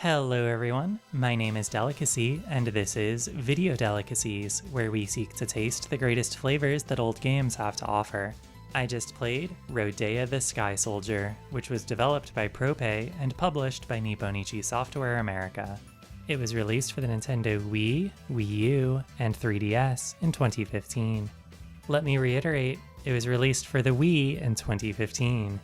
Hello everyone, my name is Delicacy, and this is Video Delicacies, where we seek to taste the greatest flavors that old games have to offer. I just played Rodea the Sky Soldier, which was developed by Prope and published by Nipponichi Software America. It was released for the Nintendo Wii, Wii U, and 3DS in 2015. Let me reiterate, it was released for the Wii in 2015.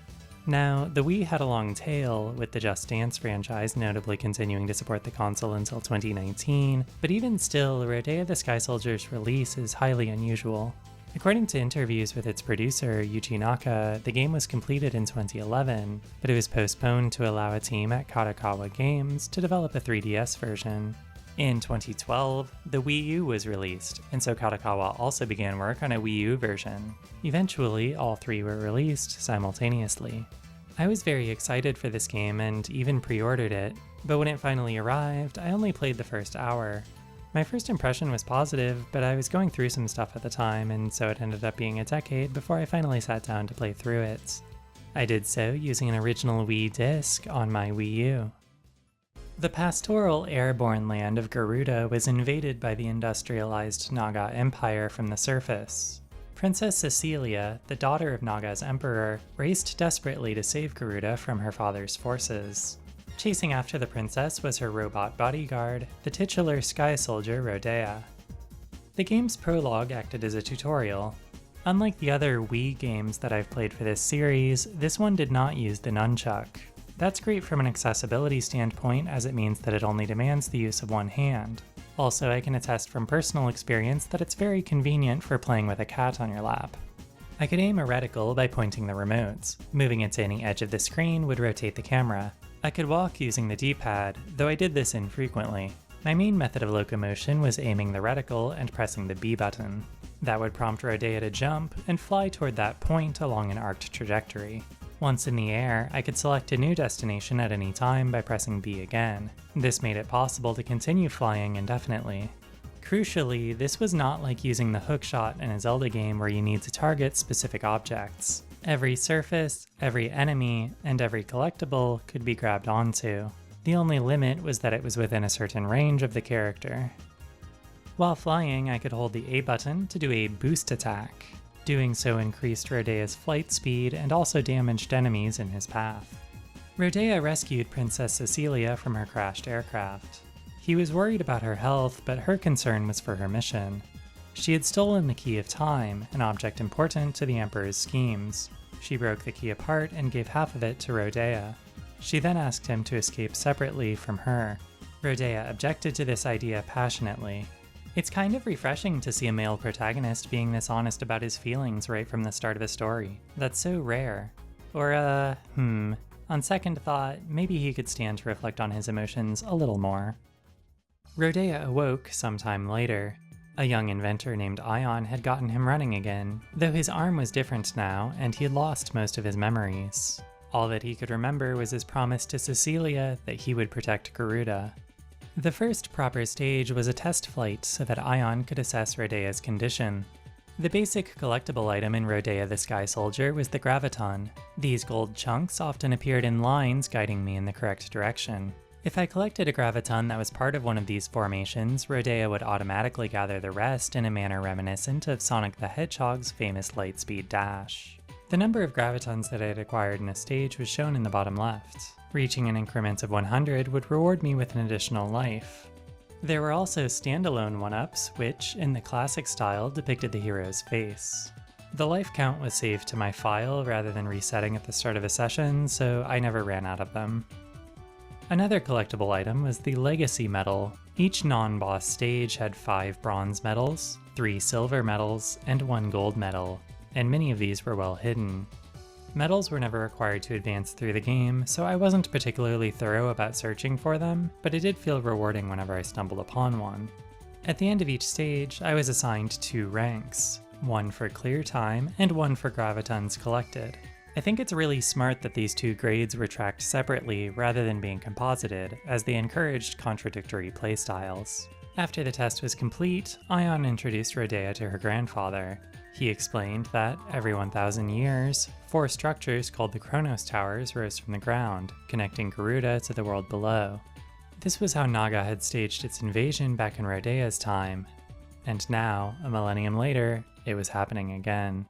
Now, the Wii had a long tail, with the Just Dance franchise notably continuing to support the console until 2019, but even still, Rodea the Sky Soldier's release is highly unusual. According to interviews with its producer, Yuji Naka, the game was completed in 2011, but it was postponed to allow a team at Kadokawa Games to develop a 3DS version. In 2012, the Wii U was released, and so Kadokawa also began work on a Wii U version. Eventually, all three were released simultaneously. I was very excited for this game and even pre-ordered it, but when it finally arrived, I only played the first hour. My first impression was positive, but I was going through some stuff at the time, and so it ended up being a decade before I finally sat down to play through it. I did so using an original Wii disc on my Wii U. The pastoral airborne land of Geardo was invaded by the industrialized Naga Empire from the surface. Princess Cecilia, the daughter of Naga's emperor, raced desperately to save Geardo from her father's forces. Chasing after the princess was her robot bodyguard, the titular Sky Soldier Rodea. The game's prologue acted as a tutorial. Unlike the other Wii games that I've played for this series, this one did not use the nunchuck. That's great from an accessibility standpoint, as it means that it only demands the use of one hand. Also, I can attest from personal experience that it's very convenient for playing with a cat on your lap. I could aim a reticle by pointing the remotes. Moving it to any edge of the screen would rotate the camera. I could walk using the D-pad, though I did this infrequently. My main method of locomotion was aiming the reticle and pressing the B button. That would prompt Rodea to jump and fly toward that point along an arced trajectory. Once in the air, I could select a new destination at any time by pressing B again. This made it possible to continue flying indefinitely. Crucially, this was not like using the hookshot in a Zelda game where you need to target specific objects. Every surface, every enemy, and every collectible could be grabbed onto. The only limit was that it was within a certain range of the character. While flying, I could hold the A button to do a boost attack. Doing so increased Rodea's flight speed and also damaged enemies in his path. Rodea rescued Princess Cecilia from her crashed aircraft. He was worried about her health, but her concern was for her mission. She had stolen the Key of Time, an object important to the Emperor's schemes. She broke the key apart and gave half of it to Rodea. She then asked him to escape separately from her. Rodea objected to this idea passionately. It's kind of refreshing to see a male protagonist being this honest about his feelings right from the start of a story. That's so rare. Or, on second thought, maybe he could stand to reflect on his emotions a little more. Rodea awoke sometime later. A young inventor named Ion had gotten him running again, though his arm was different now and he had lost most of his memories. All that he could remember was his promise to Cecilia that he would protect Geardo. The first proper stage was a test flight so that Ion could assess Rodea's condition. The basic collectible item in Rodea the Sky Soldier was the graviton. These gold chunks often appeared in lines guiding me in the correct direction. If I collected a graviton that was part of one of these formations, Rodea would automatically gather the rest in a manner reminiscent of Sonic the Hedgehog's famous lightspeed dash. The number of gravitons that I had acquired in a stage was shown in the bottom left. Reaching in increments of 100 would reward me with an additional life. There were also standalone 1-ups, which, in the classic style, depicted the hero's face. The life count was saved to my file rather than resetting at the start of a session, so I never ran out of them. Another collectible item was the Legacy medal. Each non-boss stage had 5 bronze medals, 3 silver medals, and 1 gold medal, and many of these were well hidden. Medals were never required to advance through the game, so I wasn't particularly thorough about searching for them, but it did feel rewarding whenever I stumbled upon one. At the end of each stage, I was assigned 2 ranks, one for clear time and one for gravitons collected. I think it's really smart that these 2 grades were tracked separately rather than being composited, as they encouraged contradictory playstyles. After the test was complete, Ion introduced Rodea to her grandfather. He explained that every 1,000 years, 4 structures called the Chronos Towers rose from the ground, connecting Geardo to the world below. This was how Naga had staged its invasion back in Rodea's time, and now, a millennium later, it was happening again.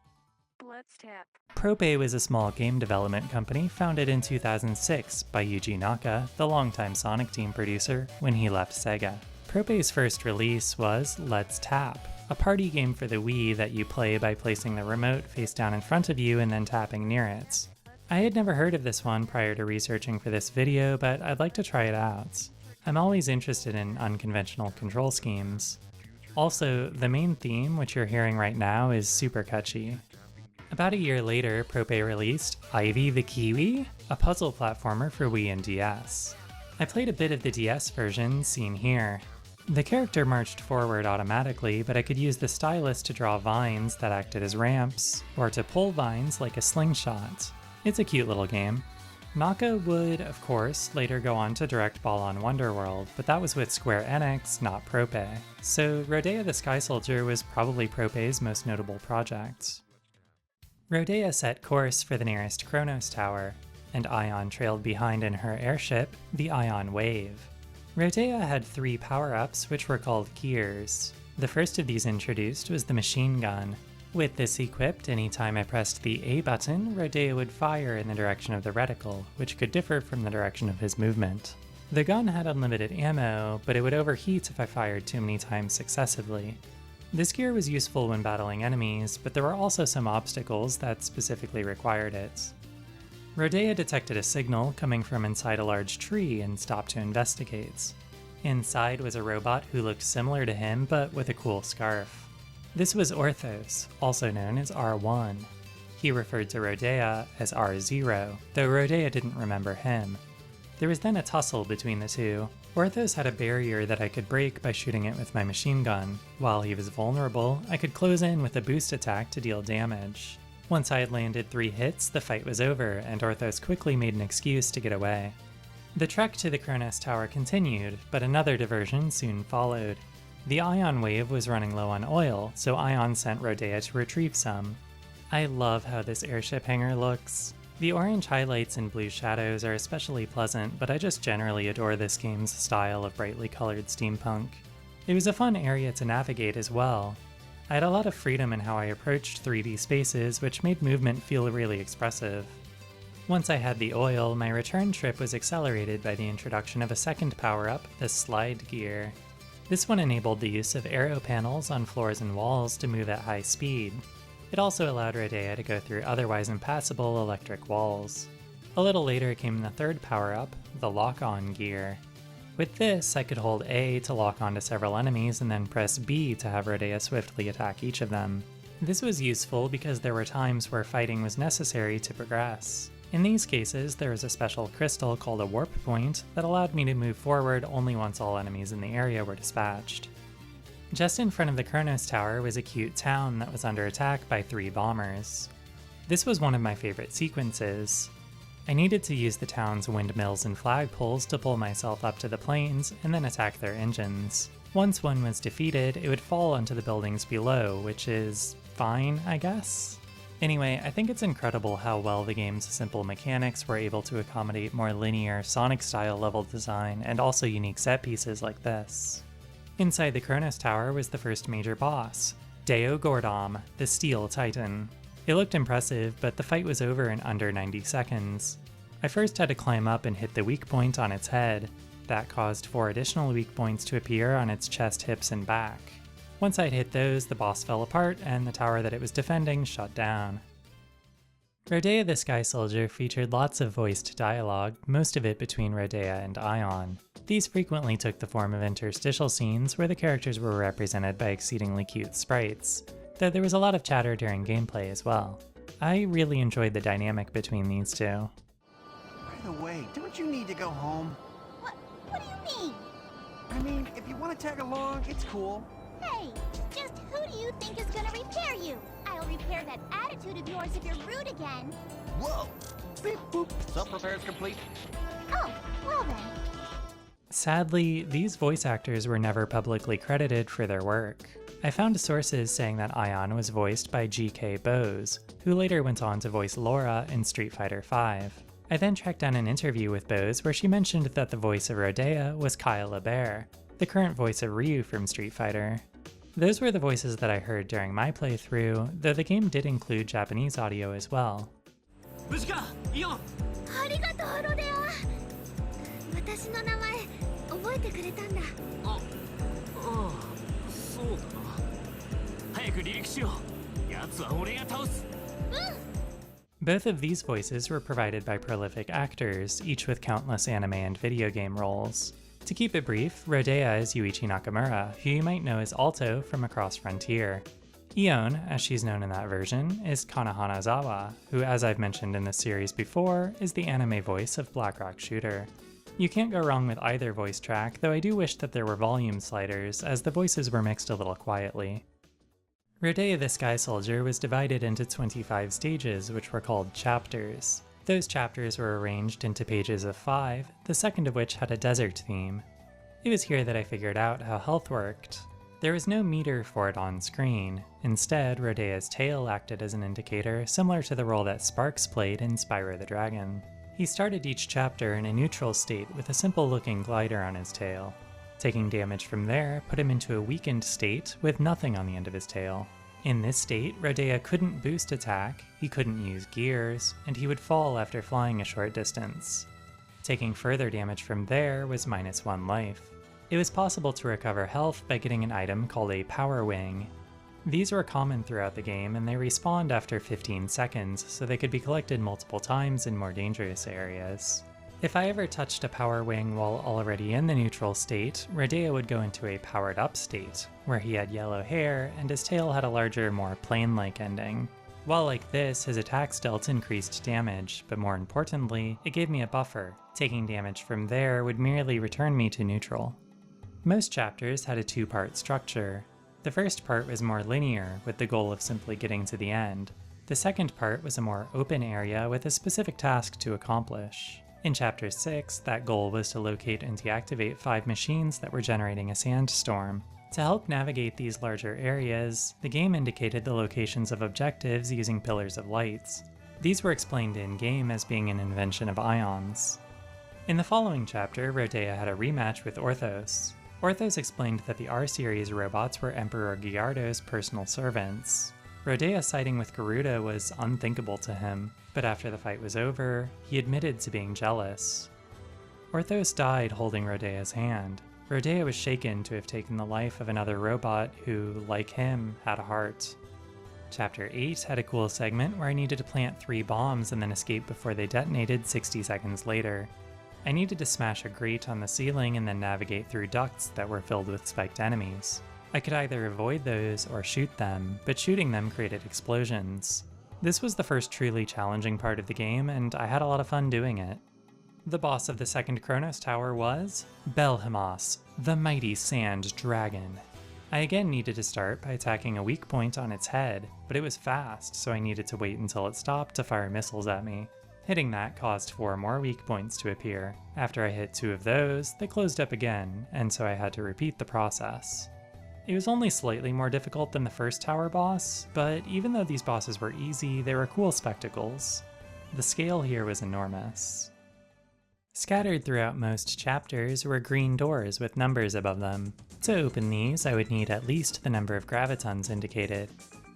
Prope was a small game development company founded in 2006 by Yuji Naka, the longtime Sonic Team producer, when he left Sega. Prope's first release was Let's Tap, a party game for the Wii that you play by placing the remote face down in front of you and then tapping near it. I had never heard of this one prior to researching for this video, but I'd like to try it out. I'm always interested in unconventional control schemes. Also, the main theme, which you're hearing right now, is super catchy. About a year later, Prope released Ivy the Kiwi, a puzzle platformer for Wii and DS. I played a bit of the DS version, seen here. The character marched forward automatically, but I could use the stylus to draw vines that acted as ramps, or to pull vines like a slingshot. It's a cute little game. Naka would, of course, later go on to direct Ball-on Wonderworld, but that was with Square Enix, not Prope. So Rodea the Sky Soldier was probably Prope's most notable project. Rodea set course for the nearest Kronos Tower, and Ion trailed behind in her airship, the Ion Wave. Rodea had 3 power-ups which were called gears. The first of these introduced was the machine gun. With this equipped, anytime I pressed the A button, Rodea would fire in the direction of the reticle, which could differ from the direction of his movement. The gun had unlimited ammo, but it would overheat if I fired too many times successively. This gear was useful when battling enemies, but there were also some obstacles that specifically required it. Rodea detected a signal coming from inside a large tree and stopped to investigate. Inside was a robot who looked similar to him, but with a cool scarf. This was Orthos, also known as R1. He referred to Rodea as R0, though Rodea didn't remember him. There was then a tussle between the two. Orthos had a barrier that I could break by shooting it with my machine gun. While he was vulnerable, I could close in with a boost attack to deal damage. Once I had landed 3 hits, the fight was over, and Orthos quickly made an excuse to get away. The trek to the Kronos Tower continued, but another diversion soon followed. The Ion Wave was running low on oil, so Ion sent Rodea to retrieve some. I love how this airship hangar looks. The orange highlights and blue shadows are especially pleasant, but I just generally adore this game's style of brightly colored steampunk. It was a fun area to navigate as well. I had a lot of freedom in how I approached 3D spaces, which made movement feel really expressive. Once I had the oil, my return trip was accelerated by the introduction of a second power-up, the Slide Gear. This one enabled the use of aero panels on floors and walls to move at high speed. It also allowed Rodea to go through otherwise impassable electric walls. A little later came the third power-up, the Lock-On Gear. With this, I could hold A to lock onto several enemies and then press B to have Rodea swiftly attack each of them. This was useful because there were times where fighting was necessary to progress. In these cases, there was a special crystal called a warp point that allowed me to move forward only once all enemies in the area were dispatched. Just in front of the Kronos Tower was a cute town that was under attack by 3 bombers. This was one of my favorite sequences. I needed to use the town's windmills and flagpoles to pull myself up to the planes and then attack their engines. Once one was defeated, it would fall onto the buildings below, which is fine, I guess? Anyway, I think it's incredible how well the game's simple mechanics were able to accommodate more linear, Sonic-style level design and also unique set pieces like this. Inside the Kronos Tower was the first major boss, Deogordam, the Steel Titan. It looked impressive, but the fight was over in under 90 seconds. I first had to climb up and hit the weak point on its head. That caused 4 additional weak points to appear on its chest, hips, and back. Once I'd hit those, the boss fell apart and the tower that it was defending shut down. Rodea the Sky Soldier featured lots of voiced dialogue, most of it between Rodea and Ion. These frequently took the form of interstitial scenes where the characters were represented by exceedingly cute sprites, though there was a lot of chatter during gameplay as well. I really enjoyed the dynamic between these two. By the way, don't you need to go home? What do you mean? I mean, if you want to tag along, it's cool. Hey, just who do you think is gonna repair you? I'll repair that attitude of yours if you're rude again. Whoa! Beep boop. Self-repair is complete. Oh, well then. Sadly, these voice actors were never publicly credited for their work. I found sources saying that Ion was voiced by G.K. Bose, who later went on to voice Laura in Street Fighter V. I then tracked down an interview with Bose where she mentioned that the voice of Rodea was Kyle LeBear, the current voice of Ryu from Street Fighter. Those were the voices that I heard during my playthrough, though the game did include Japanese audio as well. ありがとう、ロデア。私の名前覚えてくれたんだ。そうだな。早く離陸しよう。奴は俺が倒す。Both of these voices were provided by prolific actors, each with countless anime and video game roles. To keep it brief, Rodea is Yuichi Nakamura, who you might know as Alto from Across Frontier. Ion, as she's known in that version, is Kana Hanazawa, who, as I've mentioned in this series before, is the anime voice of Black Rock Shooter. You can't go wrong with either voice track, though I do wish that there were volume sliders, as the voices were mixed a little quietly. Rodea the Sky Soldier was divided into 25 stages, which were called chapters. Those chapters were arranged into pages of 5, the second of which had a desert theme. It was here that I figured out how health worked. There was no meter for it on screen. Instead, Rodea's tail acted as an indicator, similar to the role that Sparks played in Spyro the Dragon. He started each chapter in a neutral state with a simple-looking glider on his tail. Taking damage from there put him into a weakened state with nothing on the end of his tail. In this state, Rodea couldn't boost attack, he couldn't use gears, and he would fall after flying a short distance. Taking further damage from there was -1 life. It was possible to recover health by getting an item called a Power Wing. These were common throughout the game, and they respawned after 15 seconds, so they could be collected multiple times in more dangerous areas. If I ever touched a Power Wing while already in the neutral state, Rodea would go into a powered up state, where he had yellow hair and his tail had a larger, more plane-like ending. While like this, his attacks dealt increased damage, but more importantly, it gave me a buffer. Taking damage from there would merely return me to neutral. Most chapters had a two-part structure. The first part was more linear, with the goal of simply getting to the end. The second part was a more open area with a specific task to accomplish. In Chapter 6, that goal was to locate and deactivate 5 machines that were generating a sandstorm. To help navigate these larger areas, the game indicated the locations of objectives using pillars of lights. These were explained in-game as being an invention of Ions. In the following chapter, Rodea had a rematch with Orthos. Orthos explained that the R-Series robots were Emperor Geardo's personal servants. Rodea siding with Geardo was unthinkable to him, but after the fight was over, he admitted to being jealous. Orthos died holding Rodea's hand. Rodea was shaken to have taken the life of another robot who, like him, had a heart. Chapter 8 had a cool segment where I needed to plant 3 bombs and then escape before they detonated 60 seconds later. I needed to smash a grate on the ceiling and then navigate through ducts that were filled with spiked enemies. I could either avoid those or shoot them, but shooting them created explosions. This was the first truly challenging part of the game, and I had a lot of fun doing it. The boss of the second Kronos Tower was Belhemous, the mighty sand dragon. I again needed to start by attacking a weak point on its head, but it was fast, so I needed to wait until it stopped to fire missiles at me. Hitting that caused 4 more weak points to appear. After I hit 2 of those, they closed up again, and so I had to repeat the process. It was only slightly more difficult than the first tower boss, but even though these bosses were easy, they were cool spectacles. The scale here was enormous. Scattered throughout most chapters were green doors with numbers above them. To open these, I would need at least the number of gravitons indicated.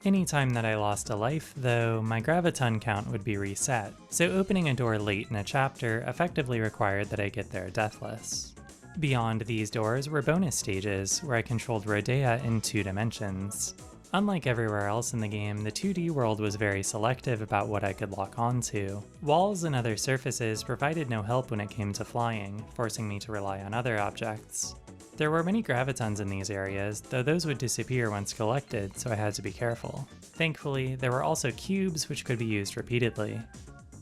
Anytime that I lost a life, though, my graviton count would be reset, so opening a door late in a chapter effectively required that I get there deathless. Beyond these doors were bonus stages, where I controlled Rodea in 2 dimensions. Unlike everywhere else in the game, the 2D world was very selective about what I could lock onto. Walls and other surfaces provided no help when it came to flying, forcing me to rely on other objects. There were many gravitons in these areas, though those would disappear once collected, so I had to be careful. Thankfully, there were also cubes which could be used repeatedly.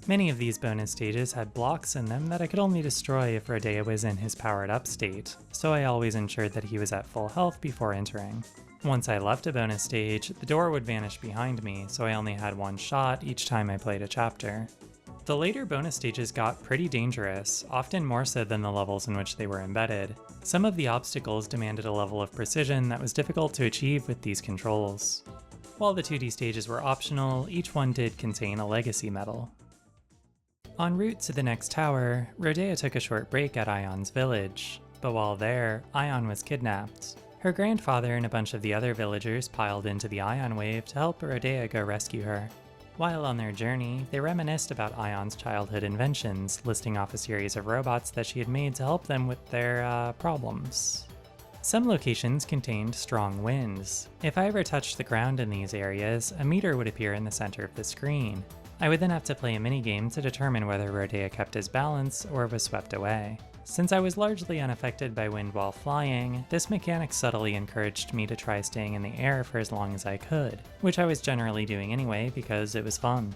Many of these bonus stages had blocks in them that I could only destroy if Rodea was in his powered up state, so I always ensured that he was at full health before entering. Once I left a bonus stage, the door would vanish behind me, so I only had 1 shot each time I played a chapter. The later bonus stages got pretty dangerous, often more so than the levels in which they were embedded. Some of the obstacles demanded a level of precision that was difficult to achieve with these controls. While the 2D stages were optional, each one did contain a legacy medal. En route to the next tower, Rodea took a short break at Ion's village, but while there, Ion was kidnapped. Her grandfather and a bunch of the other villagers piled into the Ion wave to help Rodea go rescue her. While on their journey, they reminisced about Ion's childhood inventions, listing off a series of robots that she had made to help them with their, problems. Some locations contained strong winds. If I ever touched the ground in these areas, a meter would appear in the center of the screen. I would then have to play a minigame to determine whether Rodea kept his balance or was swept away. Since I was largely unaffected by wind while flying, this mechanic subtly encouraged me to try staying in the air for as long as I could, which I was generally doing anyway because it was fun.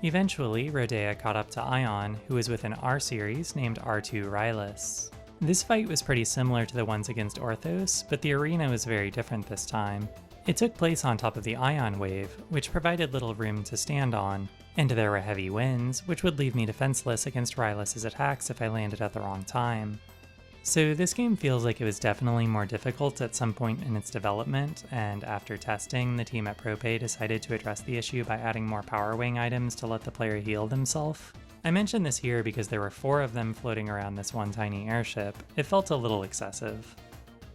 Eventually, Rodea caught up to Ion, who was with an R-series named R2 Rylus. This fight was pretty similar to the ones against Orthos, but the arena was very different this time. It took place on top of the Ion wave, which provided little room to stand on, and there were heavy winds, which would leave me defenseless against Rylus's attacks if I landed at the wrong time. So this game feels like it was definitely more difficult at some point in its development, and after testing, the team at Prope decided to address the issue by adding more Power Wing items to let the player heal themselves. I mention this here because there were 4 of them floating around this one tiny airship. It felt a little excessive.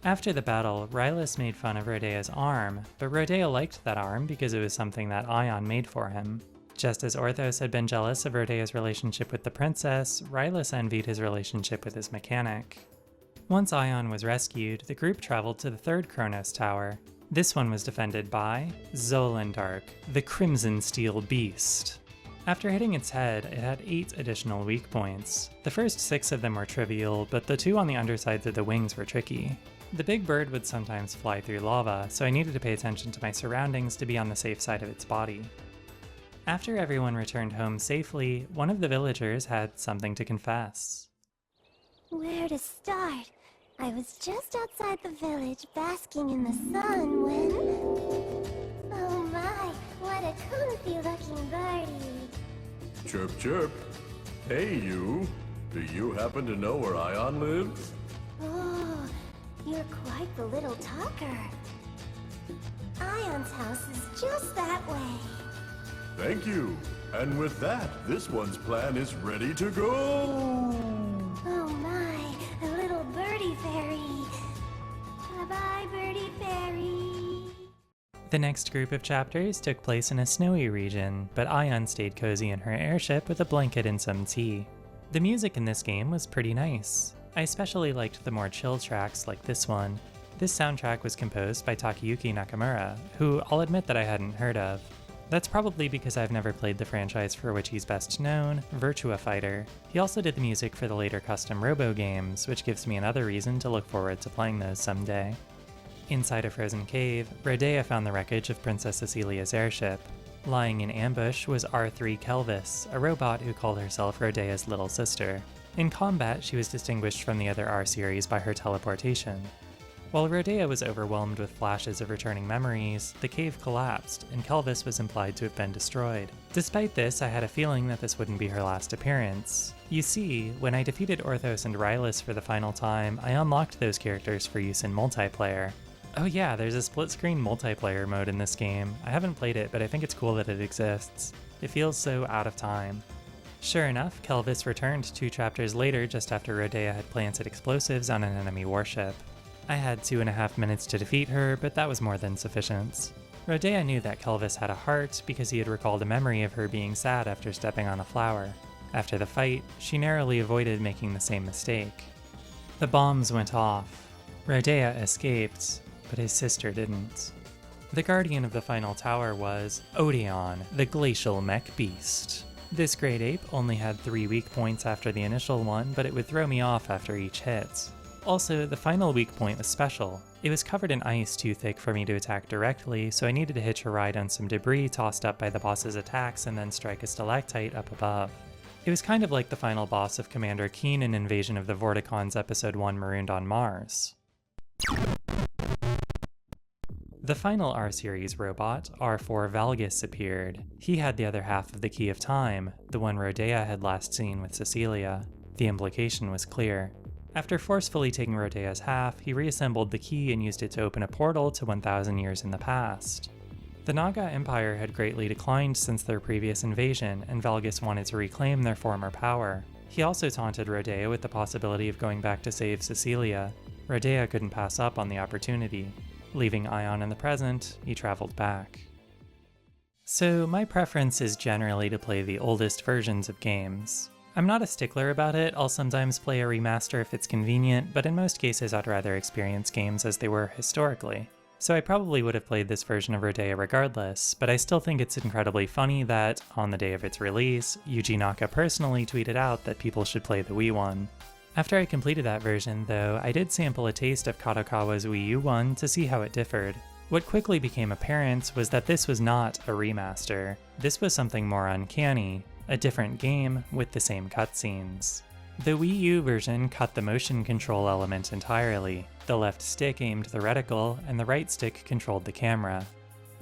After the battle, Rylus made fun of Rodea's arm, but Rodea liked that arm because it was something that Ion made for him. Just as Orthos had been jealous of Rodea's relationship with the princess, Rylus envied his relationship with his mechanic. Once Ion was rescued, the group traveled to the 3rd Kronos Tower. This one was defended by Zolendark, the Crimson Steel Beast. After hitting its head, it had 8 additional weak points. The first 6 of them were trivial, but the 2 on the undersides of the wings were tricky. The big bird would sometimes fly through lava, so I needed to pay attention to my surroundings to be on the safe side of its body. After everyone returned home safely, one of the villagers had something to confess. Where to start? I was just outside the village basking in the sun when... Oh my, what a comfy looking birdie. Chirp chirp. Hey you, do you happen to know where Ion lives? Oh, you're quite the little talker. Ion's house is just that way. Thank you. And with that, this one's plan is ready to go. Oh my, a little birdie fairy. Bye-bye, birdie fairy. The next group of chapters took place in a snowy region, but Ion stayed cozy in her airship with a blanket and some tea. The music in this game was pretty nice. I especially liked the more chill tracks like this one. This soundtrack was composed by Takayuki Nakamura, who I'll admit that I hadn't heard of. That's probably because I've never played the franchise for which he's best known, Virtua Fighter. He also did the music for the later custom Robo games, which gives me another reason to look forward to playing those someday. Inside a frozen cave, Rodea found the wreckage of Princess Cecilia's airship. Lying in ambush was R3 Kelvis, a robot who called herself Rodea's little sister. In combat, she was distinguished from the other R-series by her teleportation. While Rodea was overwhelmed with flashes of returning memories, the cave collapsed, and Kelvis was implied to have been destroyed. Despite this, I had a feeling that this wouldn't be her last appearance. You see, when I defeated Orthos and Rylus for the final time, I unlocked those characters for use in multiplayer. Oh yeah, there's a split-screen multiplayer mode in this game. I haven't played it, but I think it's cool that it exists. It feels so out of time. Sure enough, Kelvis returned 2 chapters later just after Rodea had planted explosives on an enemy warship. I had 2.5 minutes to defeat her, but that was more than sufficient. Rodea knew that Kelvis had a heart because he had recalled a memory of her being sad after stepping on a flower. After the fight, she narrowly avoided making the same mistake. The bombs went off. Rodea escaped, but his sister didn't. The guardian of the final tower was Odeon, the Glacial Mech beast. This great ape only had 3 weak points after the initial one, but it would throw me off after each hit. Also, the final weak point was special. It was covered in ice too thick for me to attack directly, so I needed to hitch a ride on some debris tossed up by the boss's attacks and then strike a stalactite up above. It was kind of like the final boss of Commander Keen in Invasion of the Vorticaun's Episode 1 Marooned on Mars. The final R-Series robot, R4 Valgus, appeared. He had the other half of the Key of Time, the one Rodea had last seen with Cecilia. The implication was clear. After forcefully taking Rodea's half, he reassembled the key and used it to open a portal to 1,000 years in the past. The Naga Empire had greatly declined since their previous invasion, and Valgus wanted to reclaim their former power. He also taunted Rodea with the possibility of going back to save Cecilia. Rodea couldn't pass up on the opportunity. Leaving Ion in the present, he traveled back. So my preference is generally to play the oldest versions of games. I'm not a stickler about it, I'll sometimes play a remaster if it's convenient, but in most cases I'd rather experience games as they were historically. So I probably would have played this version of Rodea regardless, but I still think it's incredibly funny that, on the day of its release, Yuji Naka personally tweeted out that people should play the Wii one. After I completed that version, though, I did sample a taste of Kadokawa's Wii U one to see how it differed. What quickly became apparent was that this was not a remaster. This was something more uncanny, a different game with the same cutscenes. The Wii U version cut the motion control element entirely. The left stick aimed the reticle, and the right stick controlled the camera.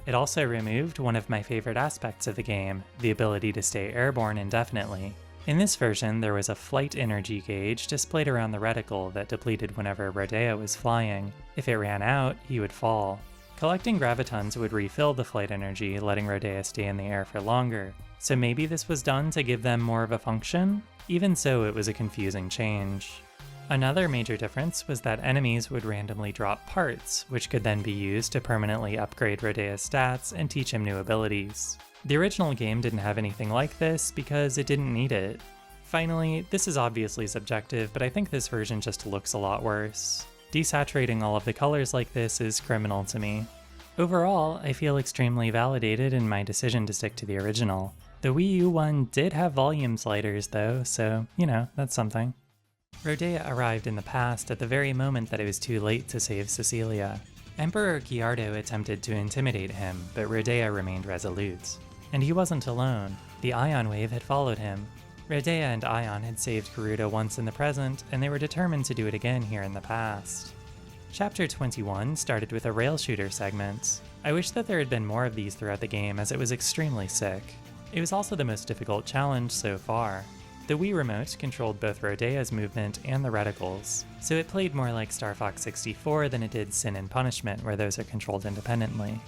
It also removed one of my favorite aspects of the game, the ability to stay airborne indefinitely. In this version, there was a flight energy gauge displayed around the reticle that depleted whenever Rodea was flying. If it ran out, he would fall. Collecting gravitons would refill the flight energy, letting Rodea stay in the air for longer. So maybe this was done to give them more of a function? Even so, it was a confusing change. Another major difference was that enemies would randomly drop parts, which could then be used to permanently upgrade Rodea's stats and teach him new abilities. The original game didn't have anything like this because it didn't need it. Finally, this is obviously subjective, but I think this version just looks a lot worse. Desaturating all of the colors like this is criminal to me. Overall, I feel extremely validated in my decision to stick to the original. The Wii U one did have volume sliders though, so, you know, that's something. Rodea arrived in the past at the very moment that it was too late to save Cecilia. Emperor Geardo attempted to intimidate him, but Rodea remained resolute. And he wasn't alone. The Ion Wave had followed him. Rodea and Ion had saved Geardo once in the present, and they were determined to do it again here in the past. Chapter 21 started with a rail shooter segment. I wish that there had been more of these throughout the game, as it was extremely sick. It was also the most difficult challenge so far. The Wii Remote controlled both Rodea's movement and the reticles, so it played more like Star Fox 64 than it did Sin and Punishment, where those are controlled independently.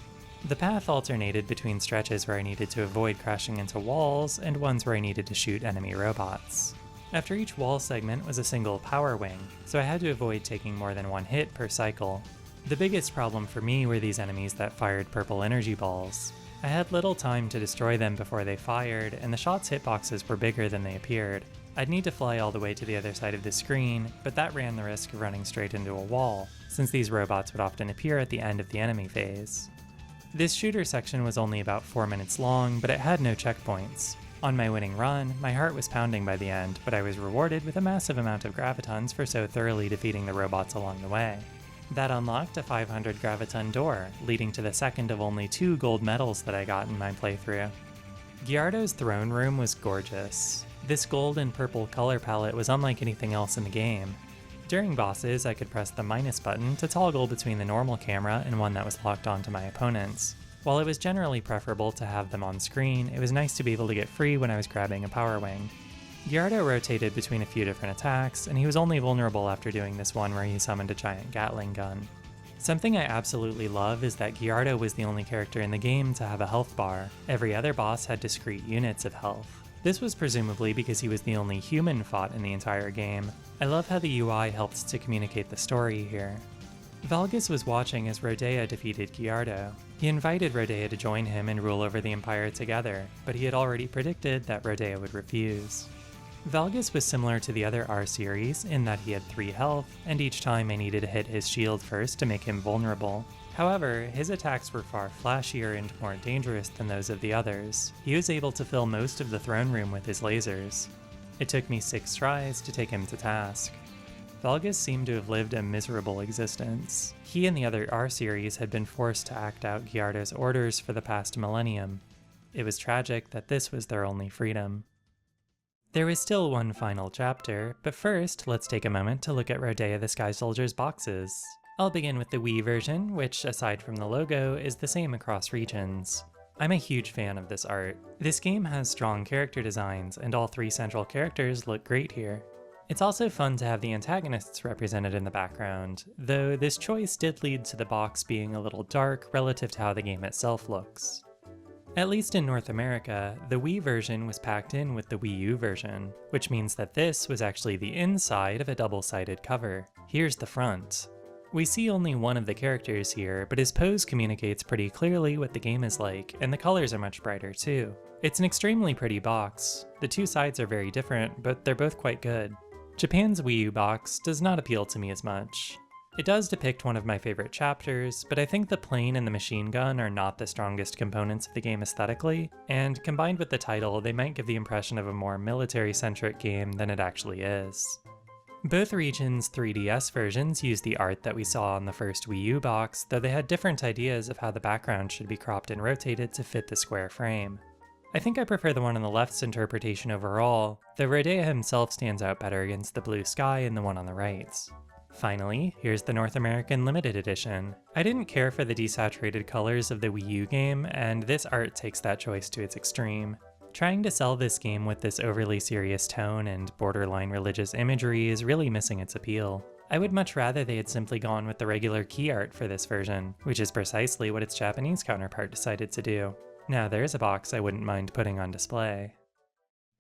The path alternated between stretches where I needed to avoid crashing into walls and ones where I needed to shoot enemy robots. After each wall segment was a single power wing, so I had to avoid taking more than one hit per cycle. The biggest problem for me were these enemies that fired purple energy balls. I had little time to destroy them before they fired, and the shots' hitboxes were bigger than they appeared. I'd need to fly all the way to the other side of the screen, but that ran the risk of running straight into a wall, since these robots would often appear at the end of the enemy phase. This shooter section was only about 4 minutes long, but it had no checkpoints. On my winning run, my heart was pounding by the end, but I was rewarded with a massive amount of gravitons for so thoroughly defeating the robots along the way. That unlocked a 500 graviton door, leading to the second of only 2 gold medals that I got in my playthrough. Geardo's throne room was gorgeous. This gold and purple color palette was unlike anything else in the game. During bosses, I could press the minus button to toggle between the normal camera and one that was locked onto my opponents. While it was generally preferable to have them on screen, it was nice to be able to get free when I was grabbing a power wing. Geardo rotated between a few different attacks, and he was only vulnerable after doing this one where he summoned a giant Gatling gun. Something I absolutely love is that Geardo was the only character in the game to have a health bar. Every other boss had discrete units of health. This was presumably because he was the only human fought in the entire game. I love how the UI helped to communicate the story here. Valgus was watching as Rodea defeated Geardo. He invited Rodea to join him and rule over the Empire together, but he had already predicted that Rodea would refuse. Valgus was similar to the other R series in that he had 3 health, and each time I needed to hit his shield first to make him vulnerable. However, his attacks were far flashier and more dangerous than those of the others. He was able to fill most of the throne room with his lasers. It took me 6 tries to take him to task. Valgus seemed to have lived a miserable existence. He and the other R series had been forced to act out Geardo's orders for the past millennium. It was tragic that this was their only freedom. There was still one final chapter, but first, let's take a moment to look at Rodea the Sky Soldier's boxes. I'll begin with the Wii version, which, aside from the logo, is the same across regions. I'm a huge fan of this art. This game has strong character designs, and all 3 central characters look great here. It's also fun to have the antagonists represented in the background, though this choice did lead to the box being a little dark relative to how the game itself looks. At least in North America, the Wii version was packed in with the Wii U version, which means that this was actually the inside of a double-sided cover. Here's the front. We see only one of the characters here, but his pose communicates pretty clearly what the game is like, and the colors are much brighter too. It's an extremely pretty box. The two sides are very different, but they're both quite good. Japan's Wii U box does not appeal to me as much. It does depict one of my favorite chapters, but I think the plane and the machine gun are not the strongest components of the game aesthetically, and combined with the title, they might give the impression of a more military-centric game than it actually is. Both regions' 3DS versions used the art that we saw on the first Wii U box, though they had different ideas of how the background should be cropped and rotated to fit the square frame. I think I prefer the one on the left's interpretation overall, though Rodea himself stands out better against the blue sky in the one on the right. Finally, here's the North American Limited Edition. I didn't care for the desaturated colors of the Wii U game, and this art takes that choice to its extreme. Trying to sell this game with this overly serious tone and borderline religious imagery is really missing its appeal. I would much rather they had simply gone with the regular key art for this version, which is precisely what its Japanese counterpart decided to do. Now there's a box I wouldn't mind putting on display.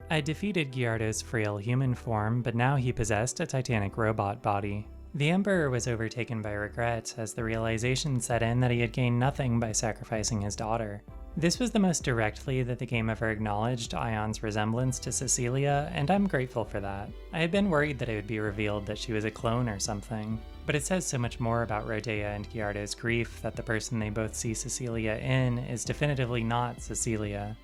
I defeated Geardo's frail human form, but now he possessed a titanic robot body. The Emperor was overtaken by regret as the realization set in that he had gained nothing by sacrificing his daughter. This was the most directly that the game ever acknowledged Ion's resemblance to Cecilia, and I'm grateful for that. I had been worried that it would be revealed that she was a clone or something, but it says so much more about Rodea and Geardo's grief that the person they both see Cecilia in is definitively not Cecilia.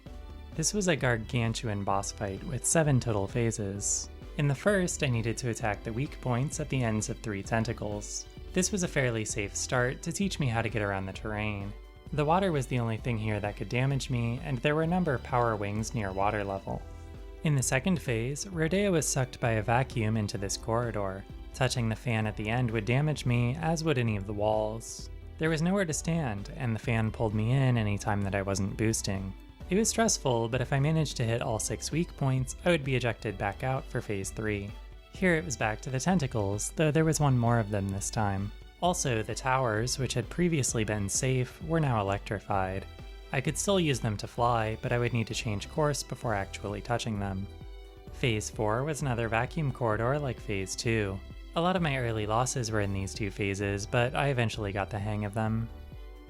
This was a gargantuan boss fight with 7 total phases. In the first, I needed to attack the weak points at the ends of 3 tentacles. This was a fairly safe start to teach me how to get around the terrain. The water was the only thing here that could damage me, and there were a number of power wings near water level. In the second phase, Rodea was sucked by a vacuum into this corridor. Touching the fan at the end would damage me, as would any of the walls. There was nowhere to stand, and the fan pulled me in any time that I wasn't boosting. It was stressful, but if I managed to hit all 6 weak points, I would be ejected back out for phase 3. Here it was back to the tentacles, though there was one more of them this time. Also, the towers, which had previously been safe, were now electrified. I could still use them to fly, but I would need to change course before actually touching them. Phase 4 was another vacuum corridor like Phase 2. A lot of my early losses were in these 2 phases, but I eventually got the hang of them.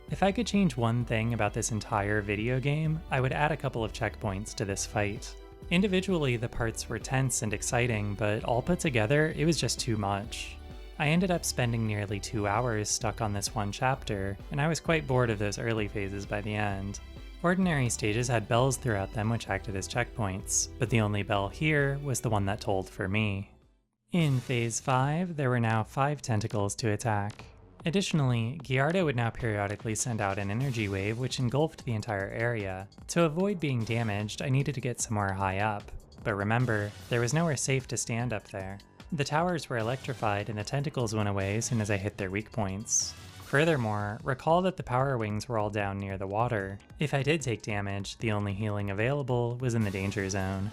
If I could change one thing about this entire video game, I would add a couple of checkpoints to this fight. Individually, the parts were tense and exciting, but all put together, it was just too much. I ended up spending nearly 2 hours stuck on this one chapter, and I was quite bored of those early phases by the end. Ordinary stages had bells throughout them which acted as checkpoints, but the only bell here was the one that tolled for me. In Phase 5, there were now 5 tentacles to attack. Additionally, Geardo would now periodically send out an energy wave which engulfed the entire area. To avoid being damaged, I needed to get somewhere high up. But remember, there was nowhere safe to stand up there. The towers were electrified and the tentacles went away as soon as I hit their weak points. Furthermore, recall that the power wings were all down near the water. If I did take damage, the only healing available was in the danger zone.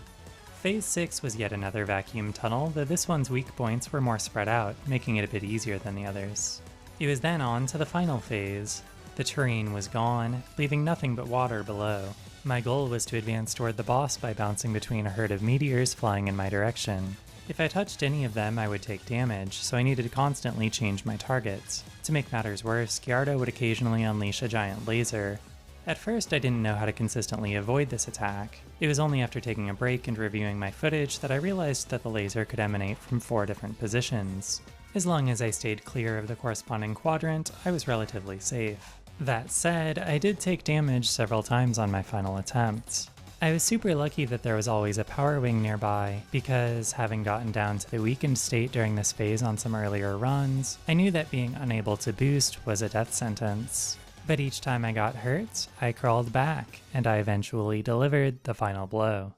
Phase 6 was yet another vacuum tunnel, though this one's weak points were more spread out, making it a bit easier than the others. It was then on to the final phase. The terrain was gone, leaving nothing but water below. My goal was to advance toward the boss by bouncing between a herd of meteors flying in my direction. If I touched any of them, I would take damage, so I needed to constantly change my targets. To make matters worse, Geardo would occasionally unleash a giant laser. At first, I didn't know how to consistently avoid this attack. It was only after taking a break and reviewing my footage that I realized that the laser could emanate from 4 different positions. As long as I stayed clear of the corresponding quadrant, I was relatively safe. That said, I did take damage several times on my final attempt. I was super lucky that there was always a power wing nearby, because having gotten down to the weakened state during this phase on some earlier runs, I knew that being unable to boost was a death sentence. But each time I got hurt, I crawled back, and I eventually delivered the final blow.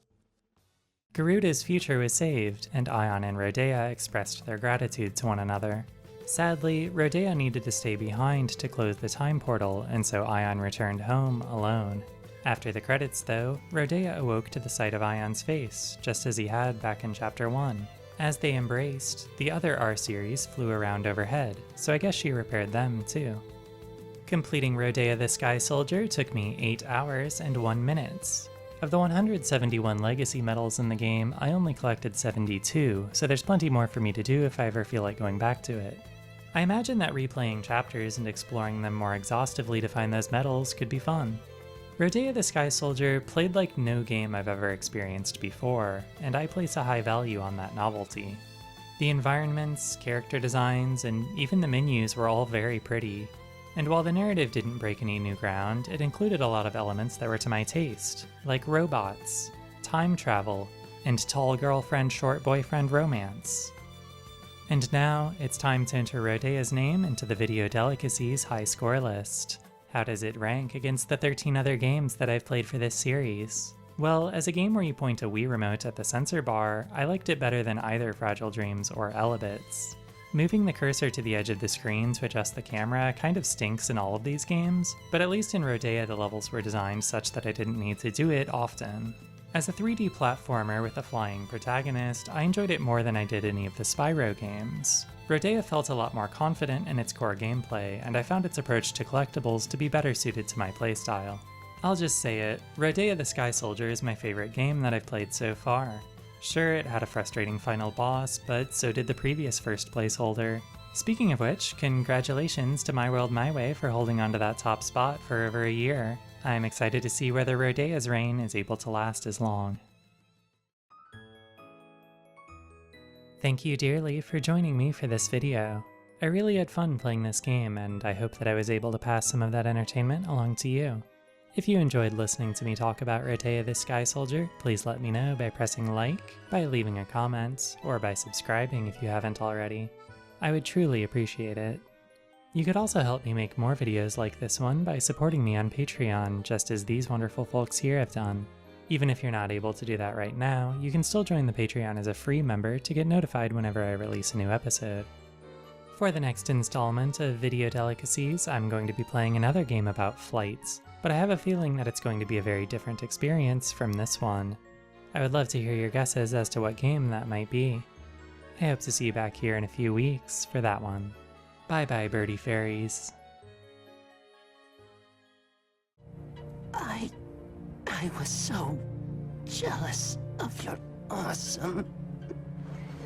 Garuda's future was saved, and Ion and Rodea expressed their gratitude to one another. Sadly, Rodea needed to stay behind to close the time portal, and so Ion returned home alone. After the credits though, Rodea awoke to the sight of Ion's face, just as he had back in Chapter 1. As they embraced, the other R series flew around overhead, so I guess she repaired them too. Completing Rodea the Sky Soldier took me 8 hours and 1 minute. Of the 171 legacy medals in the game, I only collected 72, so there's plenty more for me to do if I ever feel like going back to it. I imagine that replaying chapters and exploring them more exhaustively to find those medals could be fun. Rodea the Sky Soldier played like no game I've ever experienced before, and I place a high value on that novelty. The environments, character designs, and even the menus were all very pretty. And while the narrative didn't break any new ground, it included a lot of elements that were to my taste, like robots, time travel, and tall girlfriend, short boyfriend romance. And now, it's time to enter Rodea's name into the Video Delicacies high score list. How does it rank against the 13 other games that I've played for this series? Well, as a game where you point a Wii remote at the sensor bar, I liked it better than either Fragile Dreams or Elebits. Moving the cursor to the edge of the screen to adjust the camera kind of stinks in all of these games, but at least in Rodea the levels were designed such that I didn't need to do it often. As a 3D platformer with a flying protagonist, I enjoyed it more than I did any of the Spyro games. Rodea felt a lot more confident in its core gameplay, and I found its approach to collectibles to be better suited to my playstyle. I'll just say it, Rodea the Sky Soldier is my favorite game that I've played so far. Sure, it had a frustrating final boss, but so did the previous first place holder. Speaking of which, congratulations to My World My Way for holding onto that top spot for over a year. I'm excited to see whether Rodea's reign is able to last as long. Thank you dearly for joining me for this video. I really had fun playing this game, and I hope that I was able to pass some of that entertainment along to you. If you enjoyed listening to me talk about Rodea the Sky Soldier, please let me know by pressing like, by leaving a comment, or by subscribing if you haven't already. I would truly appreciate it. You could also help me make more videos like this one by supporting me on Patreon, just as these wonderful folks here have done. Even if you're not able to do that right now, you can still join the Patreon as a free member to get notified whenever I release a new episode. For the next installment of Video Delicacies, I'm going to be playing another game about flights, but I have a feeling that it's going to be a very different experience from this one. I would love to hear your guesses as to what game that might be. I hope to see you back here in a few weeks for that one. Bye bye, birdie fairies. I was so jealous of your awesome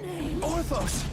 name. Orthos!